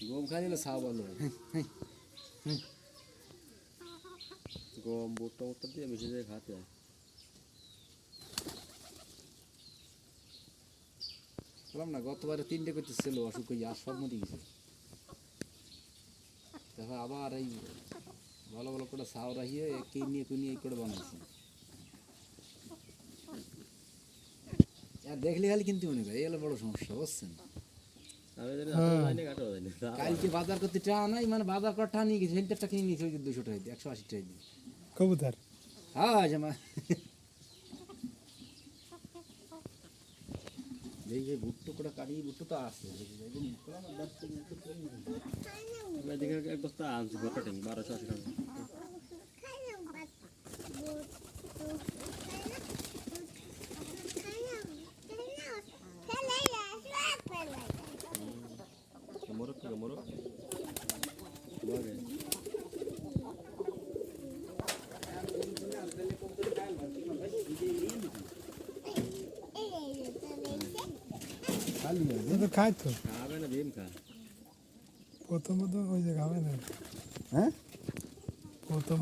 গম খাইলে ছাও ভালো গম ভুট্টা ভুট্টা দিয়ে বেশি দিয়ে খাতে হয় বললাম না গতবারে 3টে করতেছিল অসুখ হয়ে আর সব মরে গেছে দেখো আবার এই ভালো ভালো করে ছাও রাখিয়ে কিনিয়ে এই করে বানাইছে আর দেখলে খালি কিন্তু মনে করে এই হলো বড় সমস্যা বুঝছেন কালকে বাজার করতে টাকা নাই মানে বাজার করা টাকা নিয়ে গেছে সেন্টারটা কিনে নিয়েছে ওই 200 টাকা দিয়ে 180 টাকা দিয়ে কবুতর হ্যাঁ জামা এই যে ভুট্টো করে কাটি ভুট্টো তো আছে এদিকে এক বস্তা আনছি ভুট্টা টিং 1280 টাকা মোরক কি মোরক খাই তো খাবে না ভীম খা প্রথম ওই যে খাবে না হ্যাঁ প্রথম